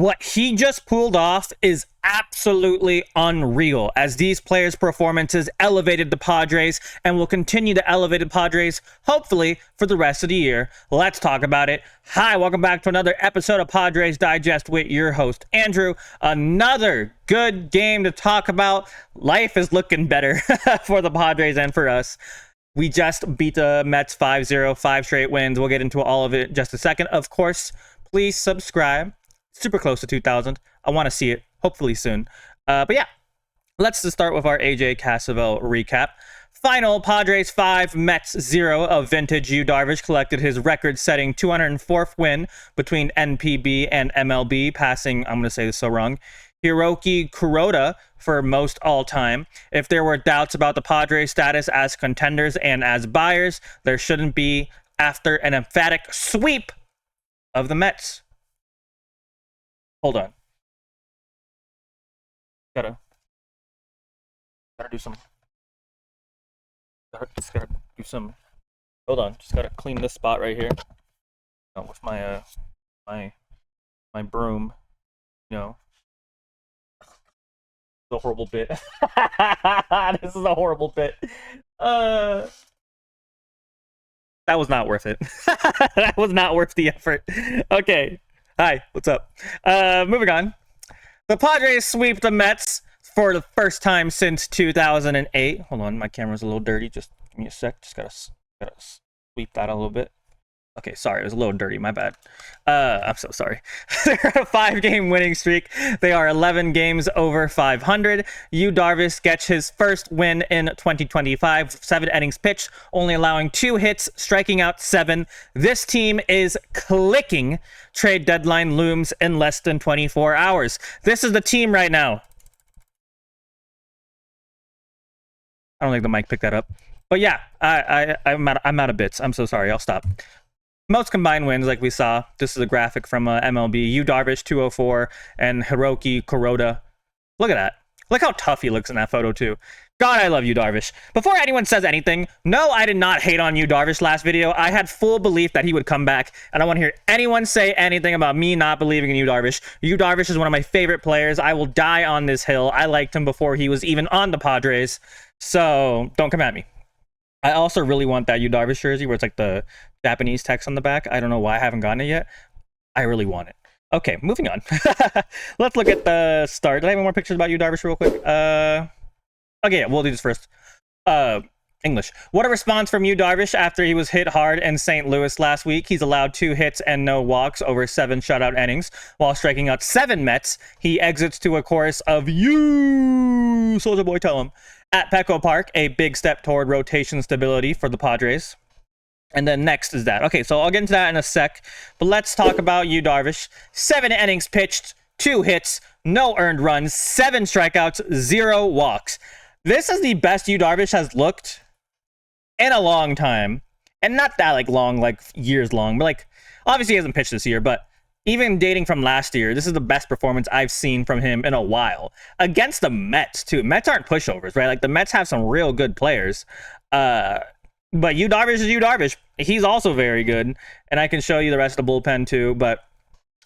What he just pulled off is absolutely unreal, as these players' performances elevated the Padres and will continue to elevate the Padres, hopefully, for the rest of the year. Let's talk about it. Hi, welcome back to another episode of Padres Digest with your host, Andrew. Another good game to talk about. Life is looking better for the Padres and for us. We just beat the Mets 5-0, 5 straight wins. We'll get into all of it in just a second. Of course, please subscribe. Super close to 2,000. I want to see it, hopefully soon. But yeah, let's just start with our AJ Cassavell recap. Final Padres 5, Mets 0 of vintage Yu Darvish collected his record-setting 204th win between NPB and MLB, passing, I'm going to say this so wrong, Hiroki Kuroda for most all-time. If there were doubts about the Padres' status as contenders and as buyers, there shouldn't be after an emphatic sweep of the Mets. Hold on. Gotta do some. Just gotta do some. Hold on. Just gotta clean this spot right here. With my my broom. You know. It's a horrible bit. This is a horrible bit. That was not worth it. That was not worth the effort. Okay. Hi, what's up? Moving on. The Padres sweep the Mets for the first time since 2008. Hold on, my camera's a little dirty. Just give me a sec. Just gotta sweep that a little bit. Okay, sorry, it was a little dirty. My bad. I'm so sorry. They're on a 5-game winning streak. They are 11 games over 500. Yu Darvish gets his first win in 2025. 7 innings pitched, only allowing 2 hits, striking out 7. This team is clicking. Trade deadline looms in less than 24 hours. This is the team right now. I don't think the mic picked that up. But yeah, I'm out of bits. I'm so sorry. I'll stop. Most combined wins, like we saw. This is a graphic from MLB. Yu Darvish, 204, and Hiroki Kuroda. Look at that. Look how tough he looks in that photo, too. God, I love Yu Darvish. Before anyone says anything, no, I did not hate on Yu Darvish last video. I had full belief that he would come back, and I want to hear anyone say anything about me not believing in Yu Darvish. Yu Darvish is one of my favorite players. I will die on this hill. I liked him before he was even on the Padres, so don't come at me. I also really want that Yu Darvish jersey where it's like the Japanese text on the back. I don't know why I haven't gotten it yet. I really want it. Okay, moving on. Let's look at the start. Did I have any more pictures about Yu Darvish real quick? Okay, we'll do this first. English. What a response from Yu Darvish after he was hit hard in St. Louis last week. He's allowed 2 hits and no walks over 7 shutout innings while striking out 7 Mets. He exits to a chorus of "You, Soulja Boy, tell him." At Petco Park, a big step toward rotation stability for the Padres. And then next is that. Okay, so I'll get into that in a sec. But let's talk about Yu Darvish. 7 innings pitched, 2 hits, no earned runs, 7 strikeouts, 0 walks. This is the best Yu Darvish has looked in a long time. And not that like long, like years long, but like obviously he hasn't pitched this year, but even dating from last year, this is the best performance I've seen from him in a while. Against the Mets, too. Mets aren't pushovers, right? Like, the Mets have some real good players. But Yu Darvish is Yu Darvish. He's also very good. And I can show you the rest of the bullpen, too. But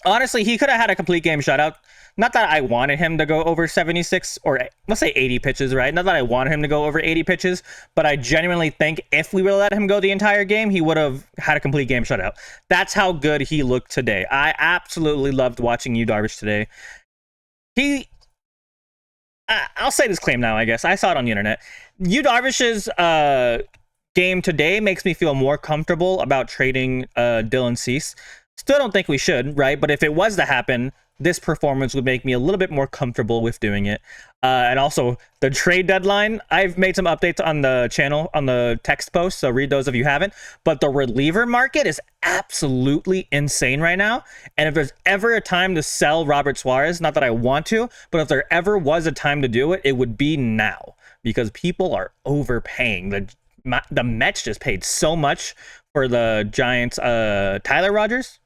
honestly, he could have had a complete game shutout. Not that I wanted him to go over 76 or let's say 80 pitches, right? Not that I wanted him to go over 80 pitches, but I genuinely think if we would have let him go the entire game, he would have had a complete game shutout. That's how good he looked today. I absolutely loved watching Yu Darvish today. I'll say this claim now, I guess. I saw it on the internet. Yu Darvish's game today makes me feel more comfortable about trading Dylan Cease. Still don't think we should, right? But if it was to happen, this performance would make me a little bit more comfortable with doing it. And also, the trade deadline, I've made some updates on the channel, on the text post, so read those if you haven't. But the reliever market is absolutely insane right now. And if there's ever a time to sell Robert Suarez, not that I want to, but if there ever was a time to do it, it would be now. Because people are overpaying. The Mets just paid so much for the Giants. Tyler Rogers?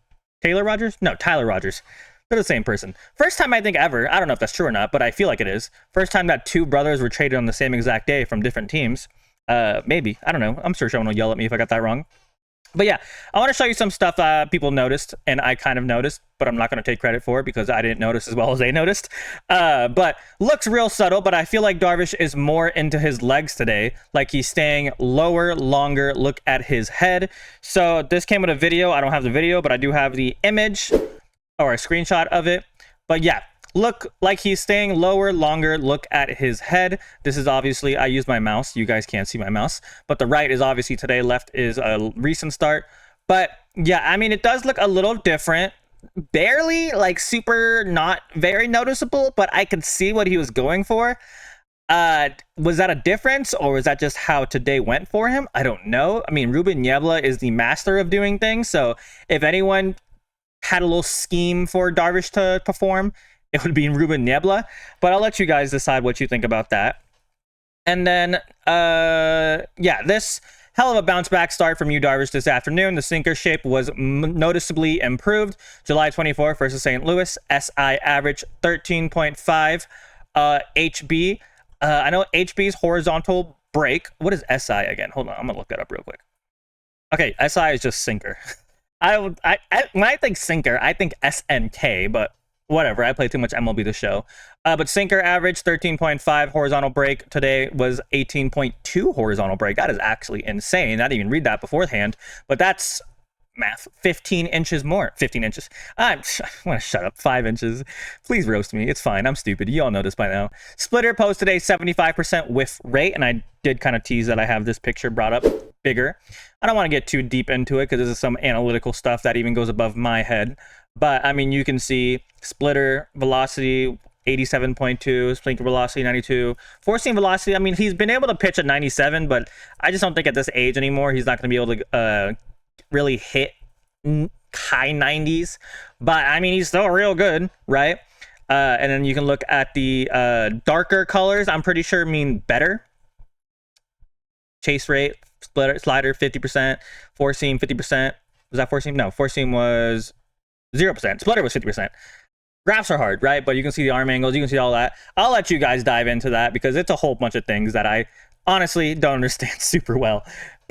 No, Tyler Rogers. They're the same person. First time I think ever, I don't know if that's true or not, but I feel like it is. First time that 2 brothers were traded on the same exact day from different teams. Maybe. I don't know. I'm sure someone will yell at me if I got that wrong. But yeah, I want to show you some stuff people noticed, and I kind of noticed, but I'm not going to take credit for it because I didn't notice as well as they noticed. But looks real subtle, but I feel like Darvish is more into his legs today. Like he's staying lower, longer, look at his head. So this came with a video. I don't have the video, but I do have the image or a screenshot of it. But yeah, look like he's staying lower, longer, look at his head. This is obviously, I use my mouse. You guys can't see my mouse. But the right is obviously today, left is a recent start. But yeah, I mean, it does look a little different. Barely, like super not very noticeable, but I could see what he was going for. Was that a difference, or was that just how today went for him? I don't know. I mean, Ruben Niebla is the master of doing things. So if anyone had a little scheme for Darvish to perform, it would be Ruben Niebla. But I'll let you guys decide what you think about that. And then, yeah, this hell of a bounce back start from Yu Darvish this afternoon. The sinker shape was noticeably improved. July 24th versus St. Louis. SI average 13.5 HB. I know HB's horizontal break. What is SI again? Hold on, I'm gonna look that up real quick. Okay, SI is just sinker. When I think sinker, I think SNK, but whatever. I play too much MLB The Show. But sinker average 13.5 horizontal break. Today was 18.2 horizontal break. That is actually insane. I didn't even read that beforehand, but that's math. 15 inches more. 15 inches. I want to shut up. 5 inches. Please roast me. It's fine. I'm stupid. You all know this by now. Splitter posted a 75% whiff rate, and I did kind of tease that I have this picture brought up bigger. I don't want to get too deep into it because this is some analytical stuff that even goes above my head. But I mean, you can see splitter velocity 87.2, splinter velocity 92, four seam velocity. I mean, he's been able to pitch at 97, but I just don't think at this age anymore he's not going to be able to really hit high 90s. But I mean, he's still real good, right? And then you can look at the darker colors. I'm pretty sure mean better. Chase rate, slider 50%, four seam 50%. Was that four seam? No, four seam was 0%. Splitter was 50%. Graphs are hard, right? But you can see the arm angles, you can see all that. I'll let you guys dive into that because it's a whole bunch of things that I honestly don't understand super well.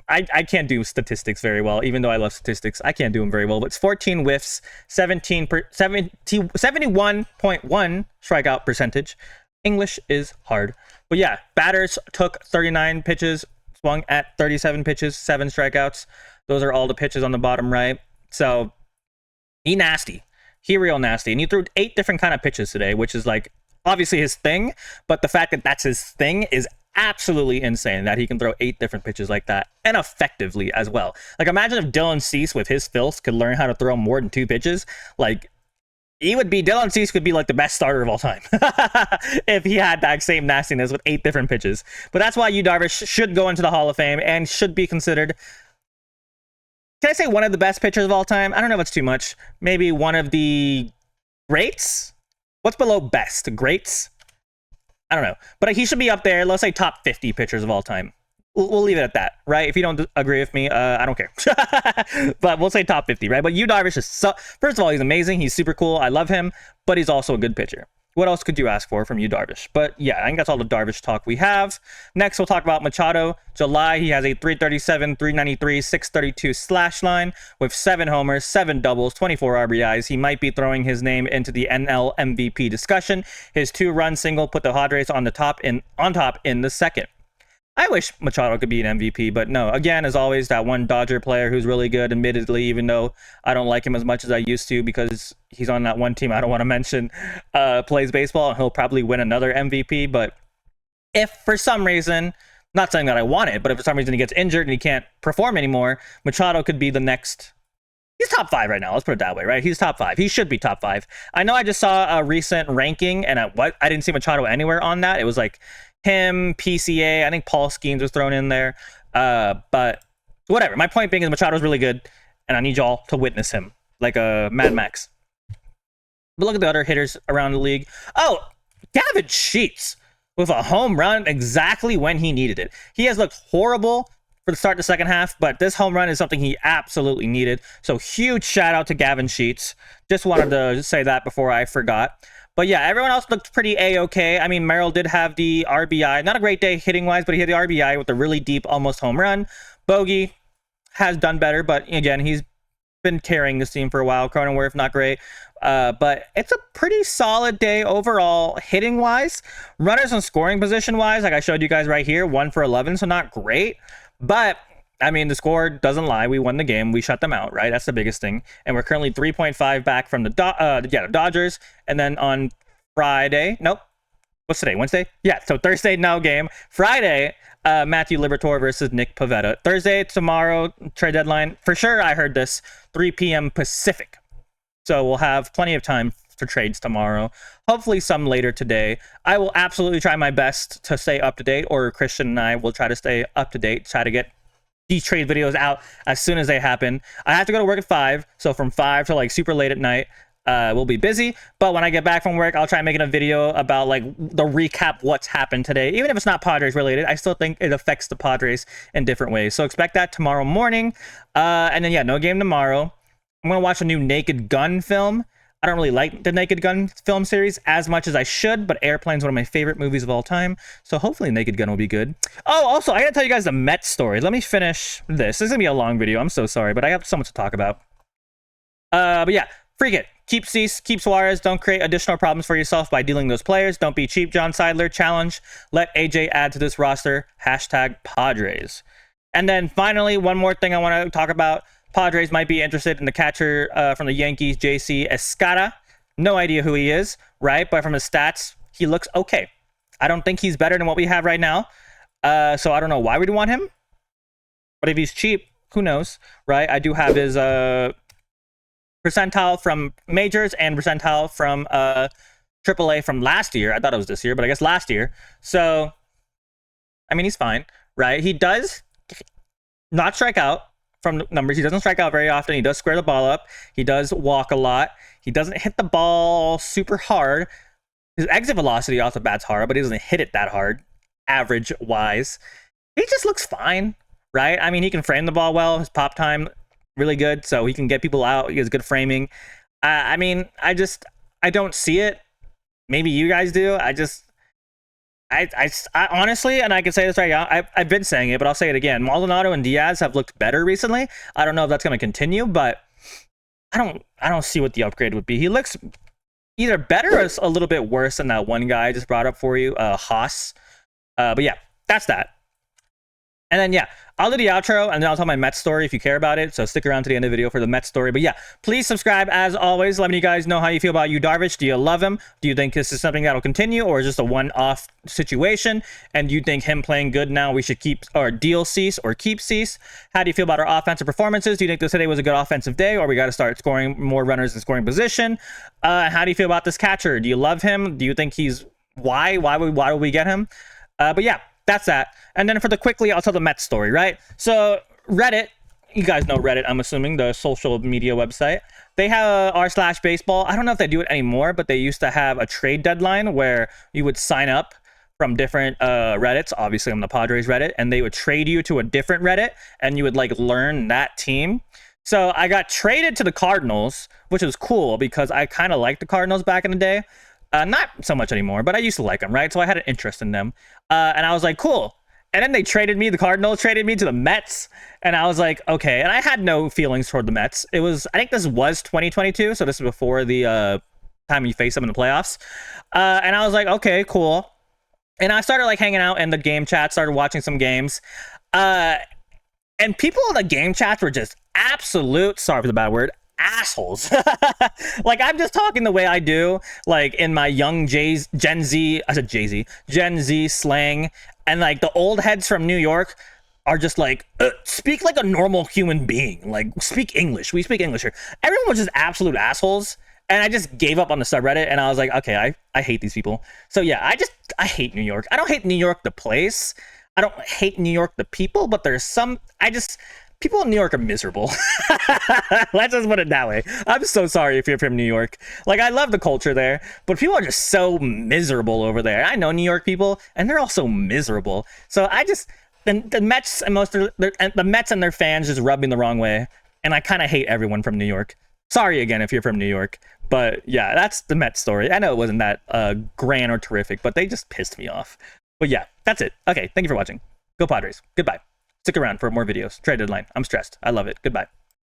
I can't do statistics very well, even though I love statistics. I can't do them very well. But it's 14 whiffs, 71.1 strikeout percentage. English is hard. But yeah, batters took 39 pitches, swung at 37 pitches, 7 strikeouts. Those are all the pitches on the bottom right. So he nasty. He real nasty. And he threw 8 different kind of pitches today, which is like obviously his thing. But the fact that that's his thing is absolutely insane, that he can throw 8 different pitches like that and effectively as well. Like imagine if Dylan Cease with his filth could learn how to throw more than 2 pitches. Like Dylan Cease could be like the best starter of all time if he had that same nastiness with 8 different pitches. But that's why Yu Darvish should go into the Hall of Fame and should be considered, can I say one of the best pitchers of all time? I don't know if it's too much. Maybe one of the greats? What's below best? Greats? I don't know. But he should be up there. Let's say top 50 pitchers of all time. We'll leave it at that, right? If you don't agree with me, I don't care. But we'll say top 50, right? But Yu Darvish is first of all, he's amazing. He's super cool. I love him. But he's also a good pitcher. What else could you ask for from Yu Darvish? But yeah, I think that's all the Darvish talk we have. Next, we'll talk about Machado. July, he has a 337, 393, 632 slash line with 7 homers, 7 doubles, 24 RBIs. He might be throwing his name into the NL MVP discussion. His 2-run single put the Padres on top in the second. I wish Machado could be an MVP, but no. Again, as always, that one Dodger player who's really good, admittedly, even though I don't like him as much as I used to because he's on that one team I don't want to mention, plays baseball, and he'll probably win another MVP. But if for some reason, not saying that I want it, but if for some reason he gets injured and he can't perform anymore, Machado could be the next. He's top 5 right now. Let's put it that way, right? He's top 5. He should be top 5. I know I just saw a recent ranking, and I didn't see Machado anywhere on that. It was like him, PCA, I think Paul Skeens was thrown in there. But whatever. My point being is Machado's really good, and I need y'all to witness him like a Mad Max. But look at the other hitters around the league. Oh, Gavin Shildt with a home run exactly when he needed it. He has looked horrible for the start of the second half, but this home run is something he absolutely needed. So huge shout out to Gavin Shildt. Just wanted to say that before I forgot. But yeah, everyone else looked pretty A-okay. I mean, Merrill did have the RBI. Not a great day hitting-wise, but he had the RBI with a really deep, almost home run. Bogey has done better, but again, he's been carrying this team for a while. Cronenworth, not great. But it's a pretty solid day overall, hitting wise. Runners and scoring position wise, like I showed you guys right here, 1 for 11, so not great. But I mean, the score doesn't lie. We won the game. We shut them out, right? That's the biggest thing. And we're currently 3.5 back from the Dodgers. And then on Friday, nope. What's today? Wednesday? Yeah, so Thursday, no game. Friday, Matthew Liberatore versus Nick Pivetta. Thursday, tomorrow, trade deadline. For sure, I heard this, 3 p.m. Pacific. So we'll have plenty of time for trades tomorrow. Hopefully some later today. I will absolutely try my best to stay up to date, or Christian and I will try to stay up to date, try to get these trade videos out as soon as they happen. I have to go to work at 5, so from 5 to like super late at night, we'll be busy. But when I get back from work, I'll try making a video about like the recap what's happened today. Even if it's not Padres related, I still think it affects the Padres in different ways. So expect that tomorrow morning. And then yeah, no game tomorrow. I'm gonna watch a new Naked Gun film. I don't really like the Naked Gun film series as much as I should, but Airplane's one of my favorite movies of all time, so hopefully Naked Gun will be good. Oh, also, I gotta tell you guys the Mets story. Let me finish this. This is gonna be a long video. I'm so sorry, but I have so much to talk about. But yeah, freak it. Keep Cease, keep Suarez. Don't create additional problems for yourself by dealing those players. Don't be cheap, John Seidler. Challenge. Let AJ add to this roster. Hashtag Padres. And then finally, one more thing I want to talk about. Padres might be interested in the catcher from the Yankees, JC Escada. No idea who he is, right? But from his stats, he looks okay. I don't think he's better than what we have right now. So I don't know why we'd want him. But if he's cheap, who knows, right? I do have his percentile from majors and percentile from AAA from last year. I thought it was this year, but I guess last year. So, I mean, he's fine, right? He does not strike out. From numbers, he doesn't strike out very often. He does square the ball up. He does walk a lot. He doesn't hit the ball super hard. His exit velocity off the bat's hard, but he doesn't hit it that hard, average wise. He just looks fine, right? I mean, he can frame the ball well. His pop time really good, so he can get people out. He has good framing. I mean, I don't see it. Maybe you guys do. I honestly, and I can say this right now, I've been saying it, but I'll say it again. Maldonado and Diaz have looked better recently. I don't know if that's going to continue, but I don't see what the upgrade would be. He looks either better or a little bit worse than that one guy I just brought up for you, Haas. But yeah, that's that. And then, yeah, I'll do the outro, and then I'll tell my Mets story if you care about it. So stick around to the end of the video for the Mets story. But yeah, please subscribe as always. Let me you guys know how you feel about Yu Darvish. Do you love him? Do you think this is something that'll continue, or is just a one-off situation? And do you think him playing good now we should keep or deal Cease or keep Cease? How do you feel about our offensive performances? Do you think this today was a good offensive day, or we got to start scoring more runners in scoring position? How do you feel about this catcher? Do you love him? Do you think he's why would we get him? But yeah, that's that. And then for the quickly, I'll tell the Mets story, right? So Reddit, you guys know Reddit, I'm assuming, the social media website. They have r/baseball. I don't know if they do it anymore, but they used to have a trade deadline where you would sign up from different Reddits. Obviously, I'm the Padres Reddit, and they would trade you to a different Reddit, and you would like learn that team. So I got traded to the Cardinals, which was cool because I kind of liked the Cardinals back in the day. Not so much anymore, but I used to like them, right? So I had an interest in them. And I was like, cool. And then the Cardinals traded me to the Mets. And I was like, okay. And I had no feelings toward the Mets. I think this was 2022. So this is before the time you face them in the playoffs. And I was like, okay, cool. And I started like hanging out in the game chat, started watching some games. And people in the game chats were just absolute, sorry for the bad word, assholes. Like, I'm just talking the way I do, like in my young Gen Z slang, and like the old heads from New York are just like, speak like a normal human being, like speak English. We speak English here. Everyone was just absolute assholes, and I just gave up on the subreddit, and I was like, okay, I hate these people. So yeah, I hate New York. I don't hate New York the place. I don't hate New York the people, but there's some, people in New York are miserable. Let's just put it that way. I'm so sorry if you're from New York. Like, I love the culture there, but people are just so miserable over there. I know New York people, and they're also miserable. So the Mets and the Mets and their fans just rub me the wrong way, and I kind of hate everyone from New York. Sorry again if you're from New York, but yeah, that's the Mets story. I know it wasn't that grand or terrific, but they just pissed me off. But yeah, that's it. Okay, thank you for watching. Go Padres. Goodbye. Stick around for more videos. Trade deadline. I'm stressed. I love it. Goodbye.